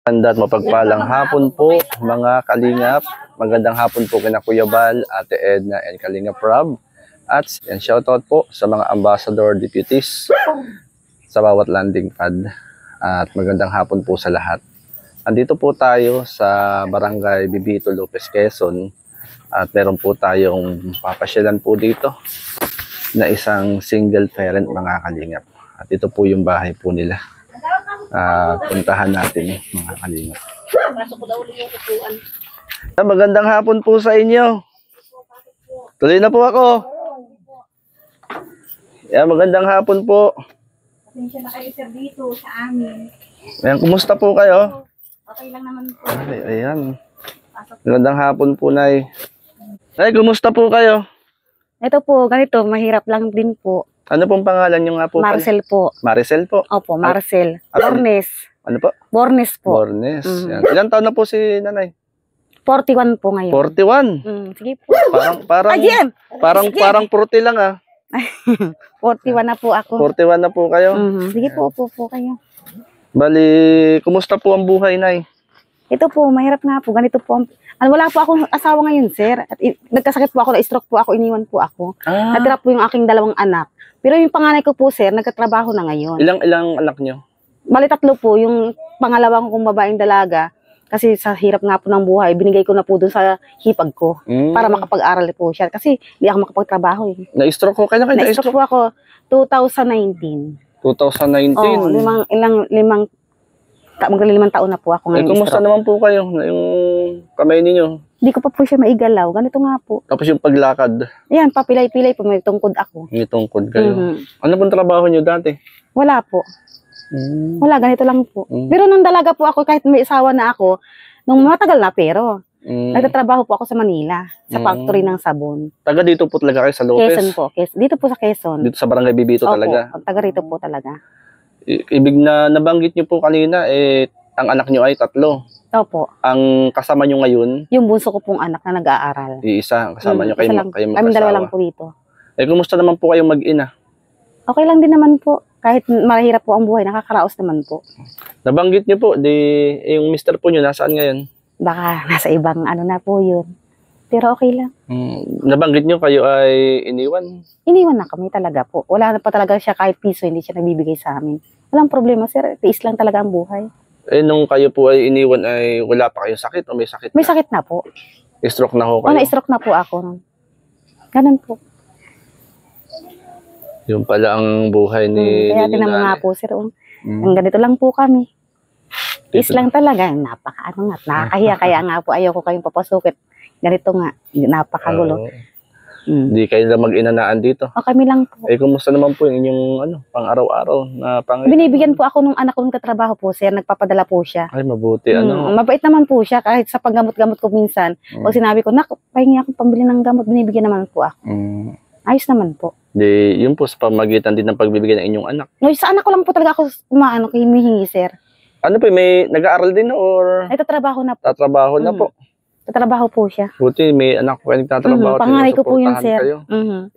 At mapagpalang hapon po mga kalingap. Magandang hapon po kina Kuya Bal, Ate Edna, and Kalingap Rob. At shoutout po sa mga ambassador deputies sa bawat landing pad. At magandang hapon po sa lahat. Andito po tayo sa Barangay Bibito, Lopez, Quezon. At meron po tayong papasyalan po dito na isang single parent mga kalingap. At ito po yung bahay po nila. Puntahan natin mga kalingap. Magandang hapon po sa inyo. Tuloy na po ako. Magandang hapon po. Pasensya na kayo sir dito sa amin. Ayan, kumusta po kayo? Okay lang naman po. Ayan. Magandang hapon po, Nay. Nay, kumusta po kayo? Ito po, ganito, mahirap lang din po. Ano pong pangalan nyo nga po? Marcel po. Maricel po? Opo, Marcel. Bornes. Ano po? Bornes po. Bornes. Yan. Ilang taon na po si nanay? 41 po ngayon. 41? Sige po. Parang 40 lang ah. 41 na po ako. 41 na po kayo? Sige po, upo po kayo. Bali, kumusta po ang buhay, Nay? Ito po, mahirap nga po. Ganito po. Wala po akong asawa ngayon, sir. At nagkasakit po ako, na-stroke po ako, iniwan po ako. Natira po yung aking 2 anak. Pero yung panganay ko po, sir, nagkatrabaho na ngayon. Ilang anak nyo? Bali 3 po. Yung pangalawa kong babaeng dalaga, kasi sa hirap nga po ng buhay, binigay ko na po dun sa hipag ko para makapag-aral po siya. Kasi hindi ako makapagtrabaho eh. Na-stroke ko? Kailan kayo na-stroke? Na-stroke po ako 2019. 2019? Oo, magli-5 taon na po ako ngayon. Kumusta naman po kayo? Yung kamay ninyo? Hindi ko pa po siya maigalaw. Ganito nga po. Tapos yung paglakad? Yan, papilay-pilay po. May tungkod ako. May tungkod kayo. Ano pong trabaho nyo dati? Wala po. Wala, ganito lang po. Pero nung dalaga po ako, kahit may asawa na ako, nung matagal na pero, nagtatrabaho po ako sa Manila, sa factory ng sabon. Taga dito po talaga kayo sa Lopez? Quezon po. Dito po sa Quezon. Dito sa Barangay Bibito talaga? Opo, taga rito po talaga. Ibig na nabanggit nyo po kanina, ang anak nyo ay 3. Opo. Ang kasama nyo ngayon? Yung bunso ko pong anak na nag-aaral. Isa, kasama nyo kayo mag-asawa? Kami 2 lang po dito. Kumusta naman po kayong mag-ina? Okay lang din naman po. Kahit mahirap po ang buhay, nakakaraos naman po. Nabanggit nyo po, yung mister po nyo, nasaan ngayon? Baka nasa ibang ano na po yun. Pero okay lang. Nabanggit nyo kayo ay iniwan? Iniwan na kami talaga po. Wala na pa talaga siya kahit piso, hindi siya nagbibigay sa amin. Walang problema sir, tiis lang talaga ang buhay. Nung kayo po ay iniwan ay wala pa kayong sakit o may sakit na? May sakit na po. Stroke na ho kayo? Na-stroke na po ako. Ganun po. Yung pala ang buhay ni kaya tinamo nga po sir. Ang ganito lang po kami. Tiis lang talaga. Nakakahiya. Kaya nga po ayaw ko kayong papasukit. Ganito nga. Napakagulo. Hindi kayo na mag-inanaan dito? O kami lang po. Kumusta naman po yung inyong pang-araw-araw na binibigyan po ako nung anak ko nung katrabaho po, sir. Nagpapadala po siya. Ay, mabuti. Mabait naman po siya. Kahit sa paggamot-gamot ko minsan. Pag sinabi ko, nak, pahingi akong pambili ng gamot, binibigyan naman po ako. Ayos naman po. Yun po sa pamagitan din ng pagbibigay ng inyong anak. No, sa anak ko lang po talaga ako humihingi, sir. Ano po, may nag-aaral din or? Ay, tatrabaho na po. Tatrabaho na po. Tatrabaho po siya. Buti, may anak ko kayo nagtatrabaho. Panganay ko po yun, sir.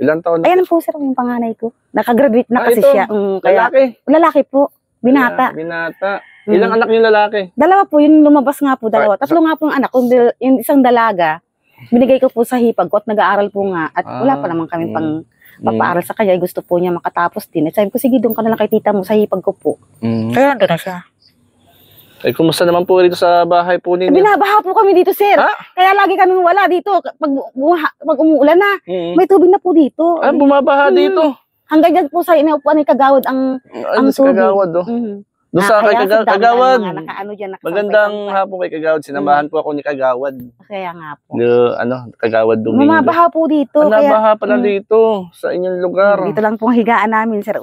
Ilan taon na? Ayan po, sir, yung panganay ko. Nakagraduate na kasi siya. Lalaki? Lalaki po. Binata. Binata. Ilang anak yung lalaki? 2 po, yung lumabas nga po, 2. 3 nga po yung anak. Yung isang dalaga, binigay ko po sa hipag ko at nag-aaral po nga. At wala pa naman kami pang papaaral sa kanya. Gusto po niya makatapos din. At sabi ko, sige, doon ka na lang kay tita mo sa hipag ko po. Kaya doon na siya. Kumusta naman po dito sa bahay po ninyo? Binabaha po kami dito, sir. Kaya lagi kami wala dito. Pag umuulan na, may tubig na po dito. Bumabaha dito? Hanggang dyan po sa inaupuan ni Kagawad ang tubig. Kagawad, Doon sa kay Kagawad. Magandang po hapon kay Kagawad. Sinamahan po ako ni Kagawad. Kaya nga po. Kagawad Domingo. Bumabaha po dito. Bumabaha pala dito sa inyong lugar. Dito lang po ang higaan namin, sir.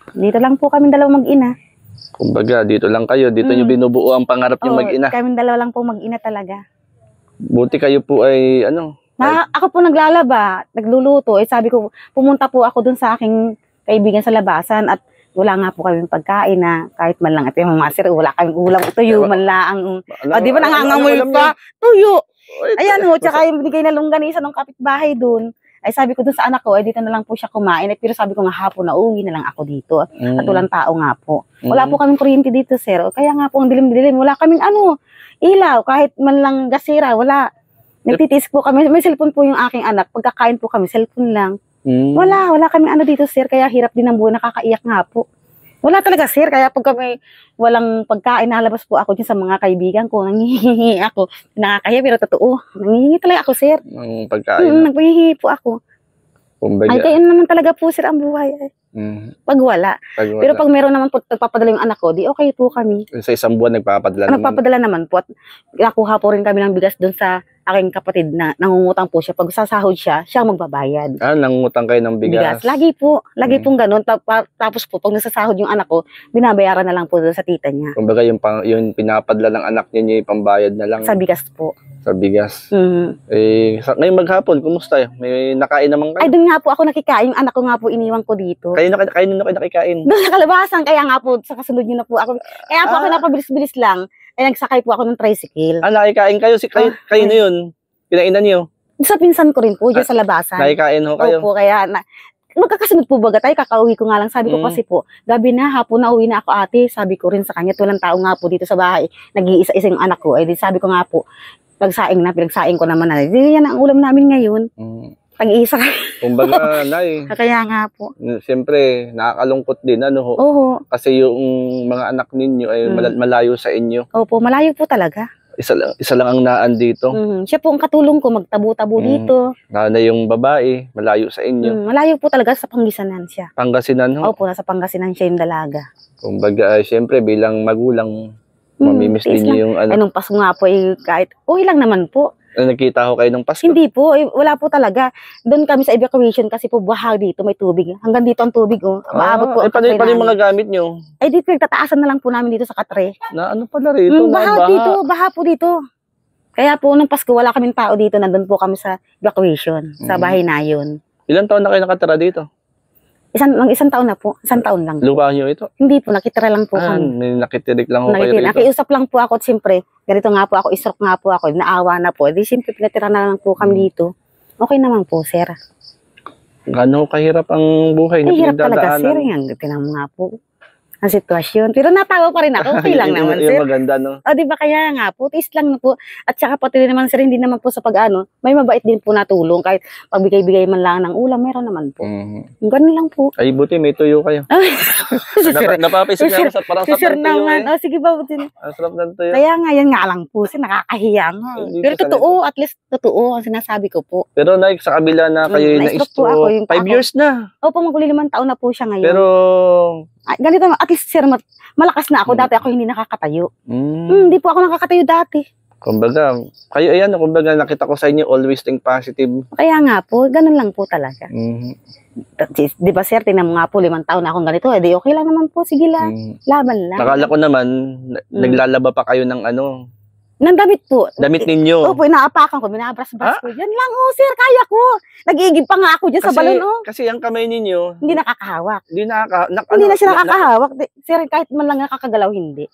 Dito lang po kami 2 mag-ina. Kumbaga, dito lang kayo. Dito nyo binubuo ang pangarap yung mag-ina. Kami 2 lang po mag-ina talaga. Buti kayo po ay ako po naglalaba, nagluluto. Sabi ko, pumunta po ako dun sa aking kaibigan sa labasan at wala nga po kaming pagkain na kahit man lang. At yung mga sir, wala kaming ulam. Tuyo man lang. Di ba nangangamoy pa? Tuyo. Ayan tsaka yung binigay na longganisa ng kapitbahay dun. Ay sabi ko dun sa anak ko, ay dito na lang po siya kumain. Ay, pero sabi ko nga hapon na uwi na lang ako dito. At walang tao nga po. Wala po kaming kuryente dito, sir. Kaya nga po ang dilim-dilim. Wala kaming ilaw. Kahit man lang gasira, wala. Nagtitiis po kami. May cellphone po yung aking anak. Pagkakain po kami, cellphone lang. Wala kaming dito, sir. Kaya hirap din ang buhay. Nakakaiyak nga po. Wala talaga, sir. Kaya pag kami walang pagkain, nalabas po ako dyan sa mga kaibigan ko. Nangihingi ako. Nakakaya, pero totoo. Nangihingi talaga ako, sir. Ang pagkain. Nagpahihingi po ako. Kumbaga. Ay, kayo naman talaga po, sir, ang buhay. Pag wala. Pero pag meron naman po, nagpapadala yung anak ko, di okay po kami. Sa isang buwan, nagpapadala naman. Nagpapadala naman po. At nakuha po rin kami ng bigas doon sa aking kapatid na nangungutang po siya. Pag sasahod siya, siya magbabayad. Nangungutang kayo ng bigas. Lagi po. Lagi pong ganun. Tapos po, pag nasasahod yung anak ko, binabayaran na lang po doon sa tita niya. Kumbaga yung pinapadala ng anak niya, yung pambayad na lang. Sa bigas po. Sa bigas. Ngayon maghapon, kumusta? May nakain naman kayo? Ay, doon nga po ako nakikain. Yung anak ko nga po iniwan ko dito. Kayo nakikain? Doon sa kalabasan. Kaya nga po, sa kasunod nyo na po ako. Kaya po ako napabilis-bilis lang. Ay, nagsakay po ako ng tricycle. Nakikain kayo? Kayo na yun? Pinainan niyo? Sa pinsan ko rin po, dyan sa labasan. Nakikain ho kayo? Opo, kaya magkakasunod po baga tayo, kakauwi ko nga lang. Sabi ko kasi po, gabi na, hapon na, uwi na ako ate. Sabi ko rin sa kanya, walang tao nga po dito sa bahay. Nag-iisa-isa yung anak ko. Ay, sabi ko nga po, pinagsaing ko naman na. Yan ang ulam namin ngayon. Tag-iisa. Kumbaga, Nay. Kaya nga po. Siyempre, nakakalungkot din, Oo. Kasi yung mga anak ninyo ay malayo sa inyo. Opo, malayo po talaga. Isa lang ang naan dito. Siya po ang katulong ko, magtabo-tabo dito. Na yung babae, malayo sa inyo. Malayo po talaga sa Pangasinan siya. Pangasinan ho? Opo, nasa Pangasinan siya yung dalaga. Kumbaga, siyempre, bilang magulang, mamimiss din niyo yung Ay, nung Pasko nga po, kahit, okay lang naman po. Nakita ko kayo nung Pasko? Hindi po, wala po talaga. Doon kami sa evacuation kasi po baha dito, may tubig. Hanggang dito ang tubig, maabot po. Paano yung mga gamit nyo? Ay, dito, nagtataasan na lang po namin dito sa katre. Na ano pala rito? Baha po dito. Kaya po, nung Pasko, wala kaming tao dito. Nandun po kami sa evacuation, sa bahay na yun. Ilang taon na kayo nakatira dito? Isang taon na po. Isang taon lang. Lupa nyo ito? Hindi po, nakitira lang po kami. May nakitirik lang ho kayo rito? Nakiusap lang po ako at siyempre, ganito nga po ako, istroke nga po ako, naawa na po. Di siyempre, pinatira na lang po kami dito. Okay naman po, sir. Gano'n kahirap ang buhay na hirap talaga, sir. pinagdadaanan? Yan, tinang nga po ang sitwasyon. Pero natawa pa rin ako. Okay lang naman, sir. Yung maganda, no? O, di ba kaya nga po, tiis lang na po. At saka pati naman, sir, hindi naman po sa may mabait din po na tulong. Kahit pagbigay-bigay man lang ng ulam, meron naman po. Ganun lang po. Ay, buti, may tuyo kayo. Napapisip na ako sa parang Si sir tuyo. naman. O, sige ba, buti. Ang sarap ng tuyo. Kaya nga, yan nga lang po. Nakakahiya nga. Pero totoo, at least totoo ang sinasabi ko po. Pero Nike, sa kabila na kayo na-stroke po ako, yung 5 years na. Opo, maguli 5 taon na po siya ngayon. Pero, ganito, at least sir, malakas na ako. Dati ako hindi nakakatayo. Hindi po ako nakakatayo dati. Kumbaga, kayo ayan, kumbaga nakita ko sa inyo, always think positive. Kaya nga po, ganun lang po talaga. Di ba sir, tingnan mo nga po, 5 taon na akong ganito. Di okay lang naman po, sige lang. Laban lang. Nakala ko naman, naglalaba pa kayo ng Nang damit po. Damit ninyo. Opo, inaapakan ko, binabras-bras ko. Yan lang, sir, kaya ko. Nag-iigib pa nga ako dyan sa balon, Kasi ang kamay ninyo, hindi nakakahawak. hindi na siya nakakahawak. Sir, kahit man lang nakakagalaw, hindi.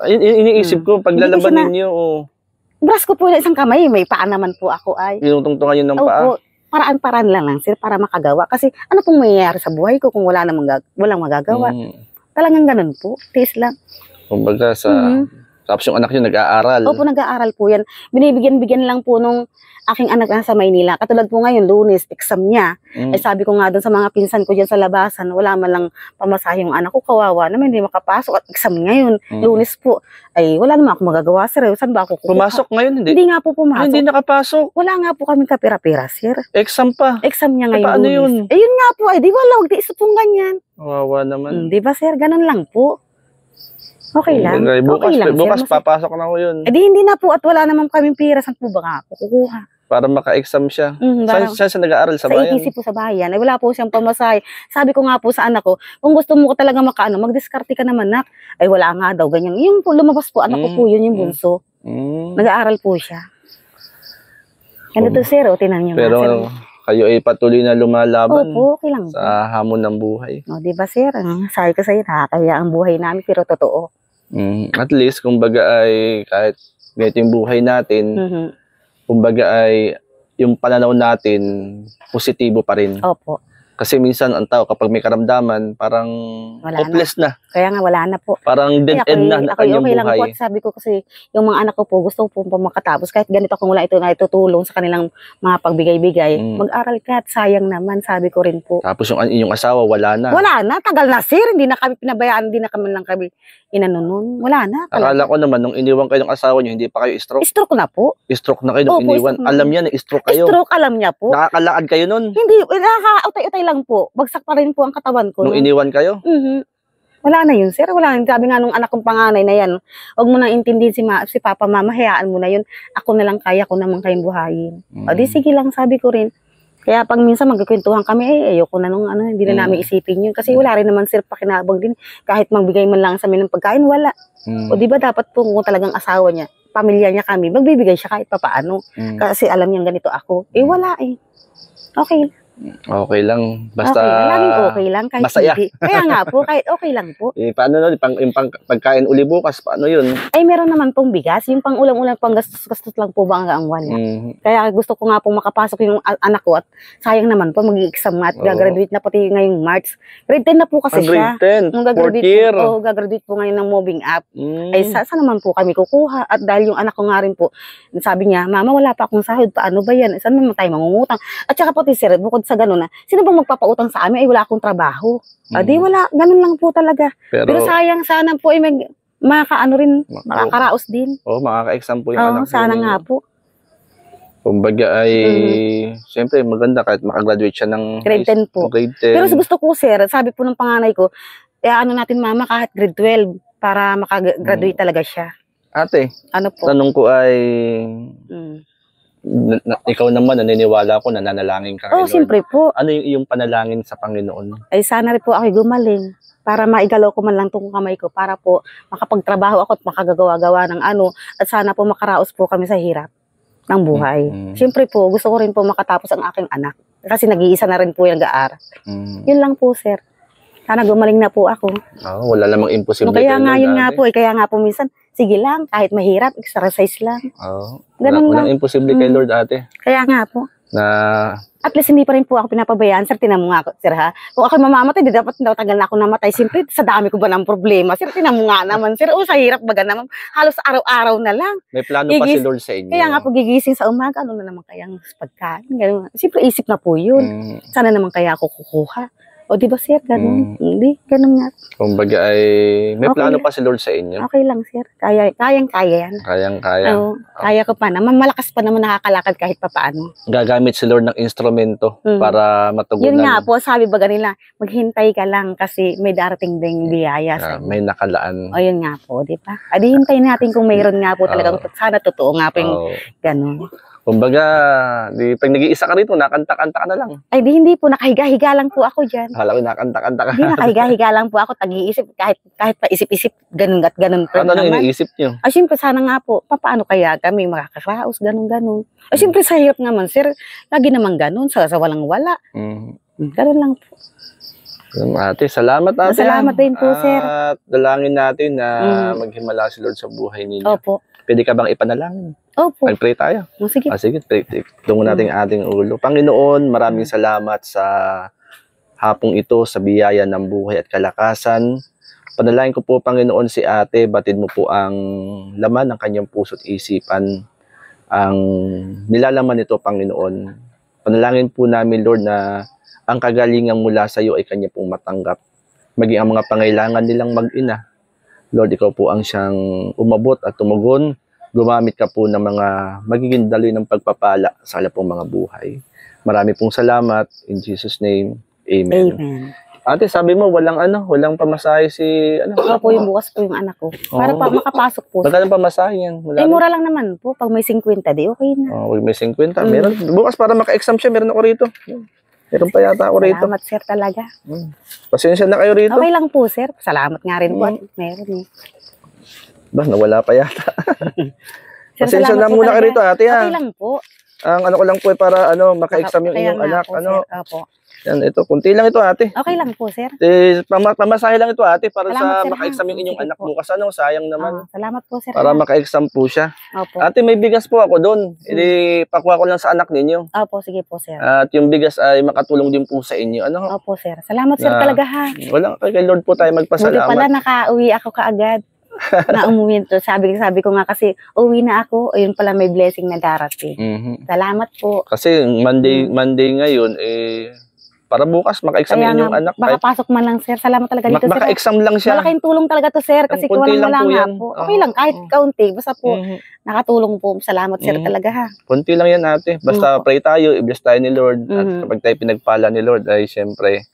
Iniisip ko, paglalaban ninyo, Bras ko po na isang kamay, may paa naman po ako ay. Tinutungtungan yun ng paa. Opo, paraan-paraan lang, sir, para makagawa. Kasi ano pong mangyayari sa buhay ko kung walang magagawa. Talagang ganun po, tiis lang. Kumbaga tapos yung anak nyo nag-aaral. Opo, nag-aaral po yan. Binibigyan lang po nung aking anak na sa Maynila. Katulad po ngayon, Lunes, exam niya. Ay sabi ko nga doon sa mga pinsan ko dyan sa labasan, wala man lang pamasahe yung anak ko, kawawa naman, hindi makapasok at exam ngayon. Lunes po. Ay, wala naman ako magagawa, sir. Saan ba ako kukuha? Pumasok ngayon, hindi? Hindi nga po pumasok. Hindi nakapasok. Wala nga po kaming kapira-pira, sir. Exam pa. Exam niya ngayon, paano Lunes. yun? Yun nga po, di wala, huwag tiis pong ganyan. Kawawa naman. Di ba, sir? Ganun lang po. Okay lang. Bukas papasok na ko yun. Hindi na po at wala naman kaming pira. Saan po ba nga ako kukuha? Para maka-exam siya. Saan siya nag-aaral? Sa bayan? Sa ATC po sa bayan. Ay, wala po siyang pamasahe. Sabi ko nga po sa anak ko, kung gusto mo ko talaga mag-diskarte ka naman, nak. Ay, wala nga daw, ganyan. Yung po, lumabas po, anak ko po yun, yung bunso. Nag-aaral po siya. Ganito, sir, tinan niyo nga, sir. Pero kayo ay patuloy na lumalaban. Opo, okay lang. Sa hamon ng buhay. O, di ba, sir? Sabi ko sa'yo, nakakaya ang buhay namin, pero totoo. At least, kumbaga ay kahit ganito yung buhay natin, kumbaga ay yung pananaw natin positibo pa rin. Opo. Kasi minsan ang tao kapag may karamdaman, parang Wala hopeless na. Kaya nga wala na po. Parang dead end na ang Ako kanyang okay lang po buhay. at sabi ko kasi yung mga anak ko po gusto ko po makatapos kahit ganito kung wala ito na itutulong sa kanilang mga pagbigay-bigay. Mag-aral ka at sayang naman sabi ko rin po. Tapos yung inyong asawa wala na. Wala na, tagal na sir, hindi na kami pinabayaan, hindi na kami lang kami inano nun. Wala na. Akala ko naman nung iniwan kayo ng asawa niyo, hindi pa kayo stroke. Stroke na po. Stroke na kayo nung Opo, iniwan. stroke na. Alam niya na stroke kayo. Stroke alam niya po. Nakakalakad kayo nun. Hindi, nakakautay-utay lang po. Bagsak pa rin po ang katawan ko. Nung iniwan kayo. Wala na yun, sir. Wala na. Sabi nga nung anak kong panganay na yan, huwag mo nang intindihin si Papa, Mama, hayaan mo na yun. Ako na lang kaya ko naman kayong buhayin. O di sige lang, sabi ko rin. Kaya pag minsan magkikwentuhan kami, ayoko na nung hindi na namin isipin yun. Kasi wala rin naman sir pakinabang din. Kahit magbigay man lang sa amin ng pagkain, wala. O di ba dapat po kung talagang asawa niya, pamilya niya kami, magbibigay siya kahit papaano. Kasi alam niyang ganito ako. Wala eh. Okay. Okay lang. Basta Okay, laging okay lang. Kahit masaya. hindi. Kaya nga po, kahit okay lang po. paano nun? Yung pagkain uli bukas, paano yun? Ay, meron naman pong bigas. Yung pang ulam-ulam, pang gastos-gastos lang po ba ang wala. Kaya gusto ko nga pong makapasok yung anak ko at sayang naman po, mag-i-exam at gagraduate na pati ngayong March. Grade 10 na po kasi siya. Grade 10, Nung fourth year. gagraduate po ngayon ng moving up. Ay, saan naman po kami kukuha? At dahil yung anak ko nga rin po, sabi niya, Mama, wala pa akong sahod. Paano ba yan? Saan naman tayo mangungutang? At saka pati sir, bukod sa gano'n na, sino ba magpapautang sa amin? Ay, wala akong trabaho. Di wala. Ganun lang po talaga. Pero sayang sana po, makakaano rin, makakaraos din. Makaka-exam po yung Oo, anak sana ninyo. nga po. Kumbaga ay, siyempre maganda kahit makagraduate siya ng Grade 10 po. Grade 10. Pero gusto ko, sir, sabi po ng panganay ko, ano natin mama, kahit grade 12, para makagraduate talaga siya. Ate, Ano po? tanong ko ay, Mm. ikaw naman naniniwala ko na nanalangin ka kay Oh, Lord. siyempre po. Ano yung iyong panalangin sa Panginoon? Ay, sana rin po ako gumaling para maigalaw ko man lang itong kamay ko para po makapagtrabaho ako at makagagawa-gawa ng at sana po makaraos po kami sa hirap ng buhay. Siyempre po, gusto ko rin po makatapos ang aking anak kasi nag-iisa na rin po yung nag-aaral. Yun lang po, sir. Sana gumaling na po ako. Wala namang imposible. Kaya nga, yun nga po. Kaya nga po minsan, sige lang, kahit mahirap, exercise lang. Ganun Walang lang. imposible kay Lord, ate. Kaya nga po. Na, At least hindi pa rin po ako pinapabayaan, sir. Tinan mo nga ako, sir, ha? Kung ako mamamatay, di dapat tagal na ako namatay. Siyempre, sa dami ko ba ng problema? Sir, tinan mo nga naman, sir. Sa hirap baga naman. Halos araw-araw na lang. may plano pa si Lord sa inyo. Kaya nga po gigising sa umaga, ano na naman kayang pagkain? Ganun. Siyempre, isip na po yun. Sana naman kaya ako kukuha. O di ba, sir? Ganun. Hindi, ganun nga. Kumbaga ay, may Okay plano lang. pa si Lord sa inyo. Okay lang, sir. Kayang-kaya yan. Kayang-kaya. Oo, kaya ko pa naman. Malakas pa naman nakakalakad kahit papaano. Gagamit si Lord ng instrumento para matugunan. Yun nga po, sabi ba nila, maghintay ka lang kasi may darating ding biyaya sa May nakalaan. O yun nga po, di ba? Adi hintayin natin kung mayroon nga po talagang sana totoo nga po yung gano'n. Kumbaga, pag nag-iisa ka rito, nakanta-kanta ka na lang. Ay di hindi po, nakahiga-higa lang po ako dyan. Hala ko, nakanta-kanta ka. Hindi, nakahiga-higa lang po ako, tag-iisip, kahit pa isip-isip, ganun at ganun pa Ano naman. iniisip nyo? Ay, siyempre, sana nga po, paano kaya kami makakaraos, ganun-ganun. Ay, siyempre, sa hirap naman, sir, lagi naman ganun, sa walang-wala. Ganun lang po. Ate, salamat ate. Salamat din po, sir. At dalangin natin na maghimala si Lord sa buhay ninyo. Opo. Pwede ka bang ipanalangin? Opo. Mag-pray tayo. Sige. Sige, pray. Tungo natin ang ating ulo. Panginoon, maraming salamat sa hapong ito, sa biyaya ng buhay at kalakasan. Panalangin ko po, Panginoon, si ate, batid mo po ang laman ng kanyang puso at isipan. Ang nilalaman nito, Panginoon. Panalangin po namin, Lord, na ang kagalingan mula sa iyo ay kanya pong matanggap. Maging ang mga pangailangan nilang mag-ina. Lord, ikaw po ang siyang umabot at tumugon. Gumamit ka po ng mga magiging daloy ng pagpapala sa kanya pong mga buhay. Marami pong salamat. In Jesus' name, Amen. Amen. Ate, sabi mo, walang pamasahe si, Opo, yung bukas po yung anak ko. Para pa makapasok po. Magkano pamasahe yan? Eh, mura lang naman po. Pag may 50, di okay na. May 50. Meron. Bukas para maka-exam siya, meron ako rito. Meron pa yata ako rito. Salamat, sir, talaga. Pasensya na kayo rito. Okay lang po, sir. Salamat nga rin po. Meron eh. Nawala pa yata. Sir, Pasensya salamat na po muna kayo talaga. rito, ate. Okay lang po. Ang ano ko lang po para maka-exam yung Kaya inyong nga anak. po, sir. Opo. Yan, ito. Kunti lang ito, ate. Okay lang po, sir. Pamasahe lang ito, ate, para Salamat, sa sir, maka-exam yung ha? inyong Sige anak po. bukas. Sayang naman. Salamat po, sir. Para ha? maka-exam po siya. Opo. Ate, may bigas po ako doon. Pakuha ko lang sa anak ninyo. Opo, sige po, sir. At yung bigas ay makatulong din po sa inyo. Opo, sir. Salamat, sir, Na- talaga, ha? Wala, kay Lord po tayo Buti pala, magpasalamat. nakauwi ako kaagad. Na umuwi to. Sabi ko nga kasi, uwi na ako. Ayun pala, may blessing na darating. Mhm. Salamat po. Kasi Monday ngayon, para bukas maka-exam Kaya yung nga, anak. makapasok man lang, sir. Salamat talaga dito, sir. Maka-exam lang siya. Malaking tulong talaga to, sir. Kasi Ang konti lang walang-wala po nga yan. po. Okay lang, kahit kaunti. Basta po, Mhm. nakatulong po. Salamat, sir, Mhm. talaga, ha? Konti lang yan, ate. Basta Opo. pray tayo, i-bless tayo ni Lord. At Mhm. kapag tayo pinagpala ni Lord, ay siyempre,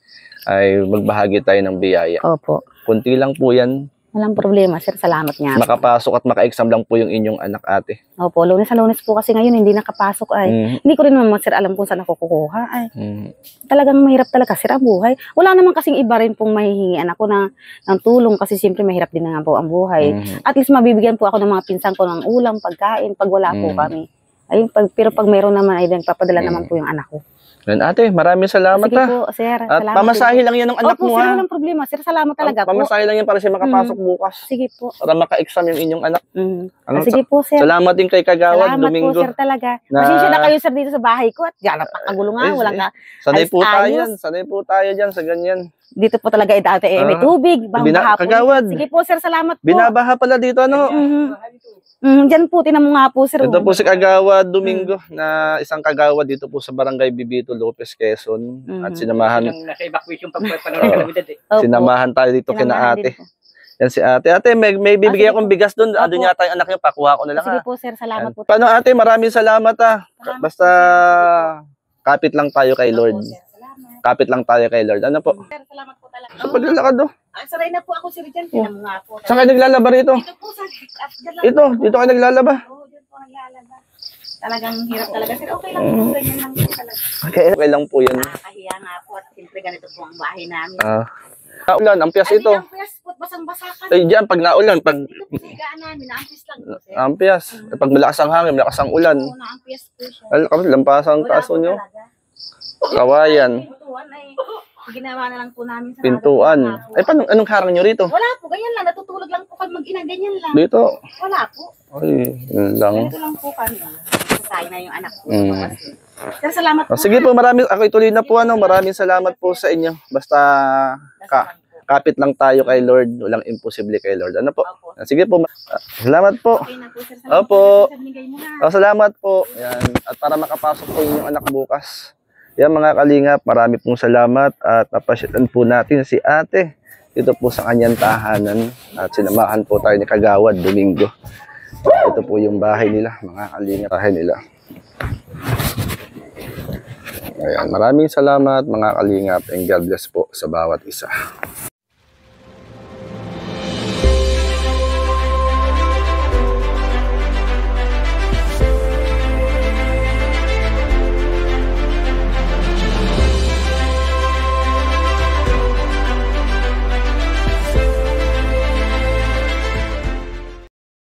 ay magbahagi tayo ng biyaya. Opo. Konti lang po yan. Walang problema, sir. Salamat nga. Makapasok at maka-exam lang po yung inyong anak, ate. Opo, Lunes sa Lunes po kasi ngayon, hindi nakapasok ay. Mhm. Hindi ko rin naman, sir, alam kung saan ako kukuha. Ay, Mhm. talagang mahirap talaga, sir, ang buhay. Wala naman kasing iba rin pong mahihingian ako ng tulong kasi siyempre mahirap din na nga po ang buhay. Mhm. At least mabibigyan po ako ng mga pinsan ko ng ulam, pagkain, pag wala po Mm. kami. Ay, pero pag meron naman, ay nagpapadala Mm. naman po yung anak ko. Yan, ate, maraming salamat, Sige ha. po, sir. At Salamat pamasahe din. lang yan ng anak Opo, mo, sir, ha. walang problema. Sir, salamat talaga po. Pamasahe lang yan para siya makapasok bukas. Sige po. Para maka-exam yung inyong anak. Sige po, sir. Salamat din kay Kagawad, Salamat Domingo. po, sir, talaga. Na- Pasensya na kayo, sir, dito sa bahay ko. At yan, napakagulo nga. Walang ka. Sanay po tayo ayos. yan. Sanay po tayo dyan sa ganyan. Dito po talaga dati may tubig. Bahang-baha po. Kagawad. Sige po, sir, salamat po. Binabaha pala dito, Diyan po, tinan mo nga po, sir. Ito po si Kagawad Domingo, na isang kagawad dito po sa Barangay Bibito, Lopez, Quezon. At sinamahan Nasa evacuation pagpapanood ng kalamidad eh. Opo. sinamahan tayo dito kina Sinamahan ate. din po. Yan si ate. Ate, may bibigay sige akong bigas doon. Opo. Doon yata yung anak niyo, pakuha ko na lang, Sige ha. po, sir, salamat Yan. po. Paano, ate? Maraming salamat, ha. Salamat Basta kapit lang tayo kay Lord. Opo, sir, salamat. Kapit lang tayo kay Lord. Ano po? Sir, salamat po talaga. Sa paglalakad, do. Saray na po ako, sir, dyan. Tinan mo nga po. Saan kayo naglalaba rito? Dito po, sir. Dyan lang Ito, po. dito kayo naglalaba. Oo, dyan po naglalaba. Talagang hirap talaga, sir. Okay lang po, ganyan lang po talaga. Okay lang po yan. Nakakahiya nga po at siyempre ganito po ang bahay namin. Naulan, ampias ito. Ang piyas po, basang-basa ka. Ay, dyan, pag naulan, pag Ito po, sigaan namin. Naampis lang po, sir. ampias. Pag malakas ang hangin, malakas ang ulan. Oo, naampis po siya. Lampasan ang Wala taso po nyo. talaga. Kawayan. Pintuan ay ginawa na lang po namin sa Pintuan. Wala po. Ay, paano, anong harang nyo rito? Wala po, ganyan lang. Natutulog lang po kami mag-ina. Ganyan lang. Dito. Wala po. Ay, yun lang. Ganito lang po kami. Sasay na yung anak ko. Mm. Sir, salamat po. Sige po, ako ituloy na po. Maraming salamat po sa inyo. Basta kapit lang tayo kay Lord. Walang imposible kay Lord. Ano po? Sige po. Salamat po. Okay na po, sir. Salamat Opo. po, sir. Binigay mo na. Salamat po. Yan. At para makapasok po yung anak bukas. Yan mga kalingap, marami pong salamat at napasyalan po natin si ate dito po sa kanyang tahanan at sinamahan po tayo ni Kagawad Domingo. Ito po yung bahay nila, mga kalingap, bahay nila. Ayan, maraming salamat mga kalingap and God bless po sa bawat isa.